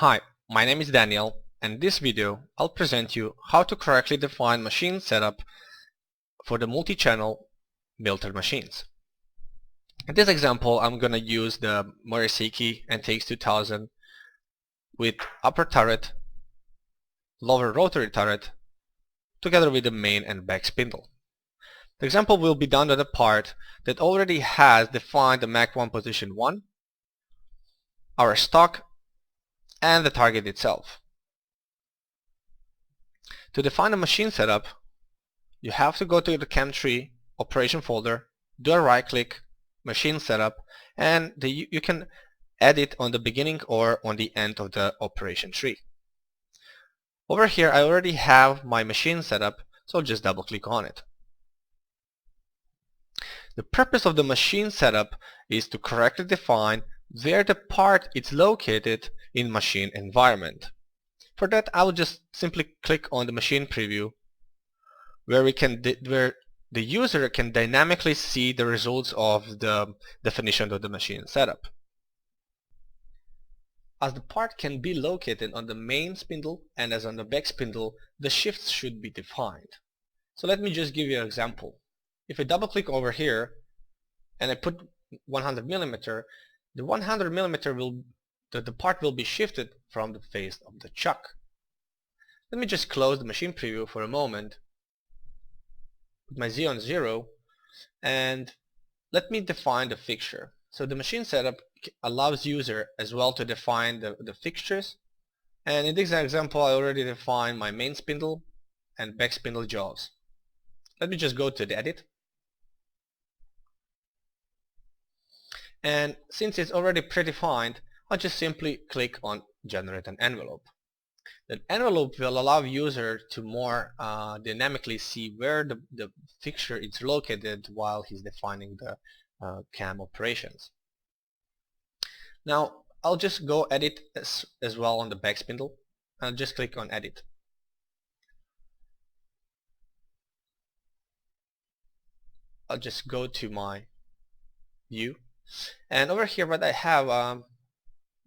Hi, my name is Daniel, and in this video I'll present you how to correctly define machine setup for the multi-channel filter machines. In this example I'm going to use the Morisaki NTX 2000 with upper turret, lower rotary turret, together with the main and back spindle. The example will be done on a part that already has defined the Mach 1 position 1, our stock, and the target itself. To define a machine setup, you have to go to the CAM tree operation folder, do a right click, machine setup, and you can edit on the beginning or on the end of the operation tree. Over here I already have my machine setup, so I'll just double click on it. The purpose of the machine setup is to correctly define where the part is located in machine environment. For that I will just simply click on the machine preview where the user can dynamically see the results of the definition of the machine setup. As the part can be located on the main spindle and as on the back spindle, the shifts should be defined. So let me just give you an example. If I double click over here and I put 100 mm, the 100 mm the part will be shifted from the face of the chuck. Let me just close the machine preview for a moment, put my Z on 0, and let me define the fixture. So the machine setup allows user as well to define the fixtures, and in this example I already defined my main spindle and back spindle jaws. Let me just go to the edit, and since it's already predefined, I'll just simply click on generate an envelope. The envelope will allow user to more dynamically see where the fixture is located while he's defining the CAM operations. Now I'll just go edit as well on the back spindle. I'll just click on edit. I'll just go to my view, and over here what I have,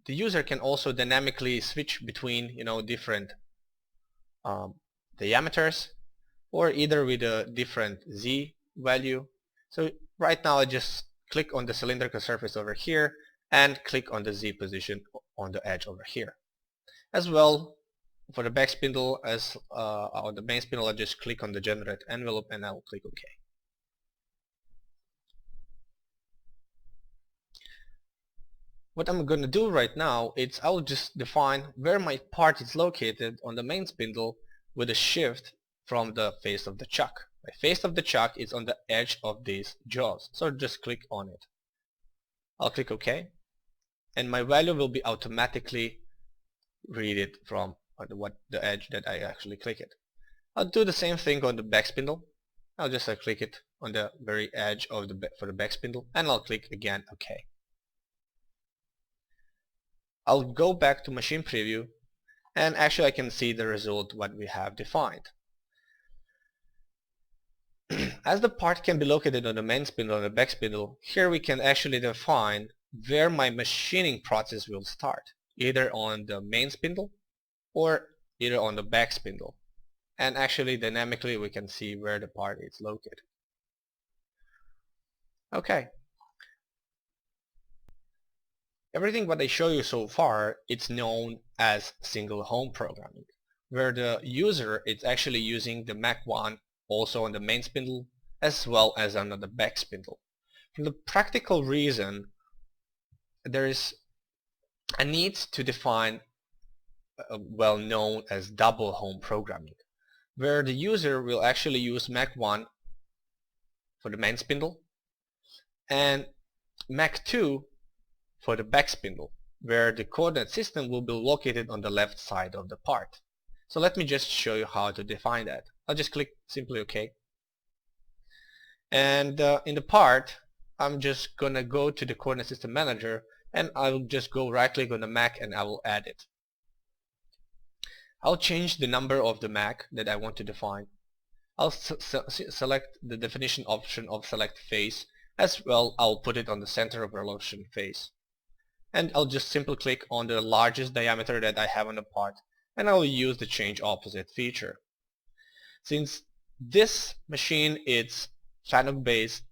the user can also dynamically switch between different diameters, or either with a different Z value. So right now I just click on the cylindrical surface over here and click on the Z position on the edge over here. As well, for the back spindle, as on the main spindle, I just click on the generate envelope and I'll click OK. What I'm going to do right now is I'll just define where my part is located on the main spindle with a shift from the face of the chuck. My face of the chuck is on the edge of these jaws, so just click on it. I'll click OK, and my value will be automatically read it from the edge that I actually click it. I'll do the same thing on the back spindle. I'll just click it on the very edge of for the back spindle, and I'll click again OK. I'll go back to machine preview, and actually I can see the result what we have defined. As the part can be located on the main spindle and the back spindle, here we can actually define where my machining process will start, either on the main spindle or either on the back spindle. And actually dynamically we can see where the part is located. Okay. Everything what I show you so far, it's known as single home programming, where the user is actually using the Mach 1 also on the main spindle as well as on the back spindle. For the practical reason, there is a need to define well known as double home programming, where the user will actually use Mach 1 for the main spindle and Mach 2 for the back spindle, where the coordinate system will be located on the left side of the part. So let me just show you how to define that. I'll just click simply OK. And in the part, I'm just gonna go to the coordinate system manager, and I'll just go right click on the Mach and I will add it. I'll change the number of the Mach that I want to define. I'll select the definition option of select face, as well I'll put it on the center of resolution face. and I'll just simply click on the largest diameter that I have on the part, and I'll use the change opposite feature. Since this machine is FANUC based,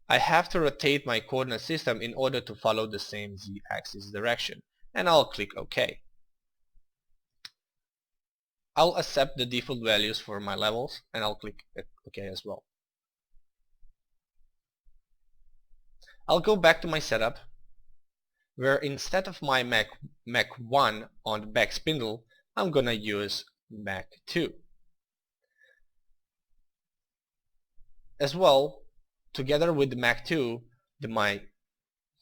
I have to rotate my coordinate system in order to follow the same z-axis direction, and I'll click OK. I'll accept the default values for my levels, and I'll click OK as well. I'll go back to my setup, where instead of my Mach 1 on the back spindle, I'm gonna use Mach 2. As well, together with the Mach 2, my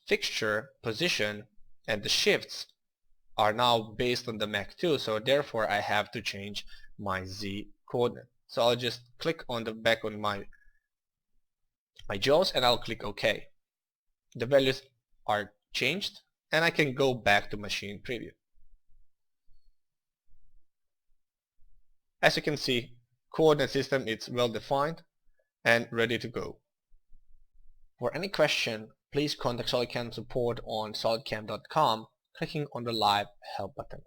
fixture position and the shifts are now based on the Mach 2, so therefore I have to change my Z coordinate. So I'll just click on the back on my jaws, and I'll click OK. The values are changed, and I can go back to machine preview. As you can see, coordinate system is well defined and ready to go. For any question, please contact SolidCAM support on solidcam.com, clicking on the live help button.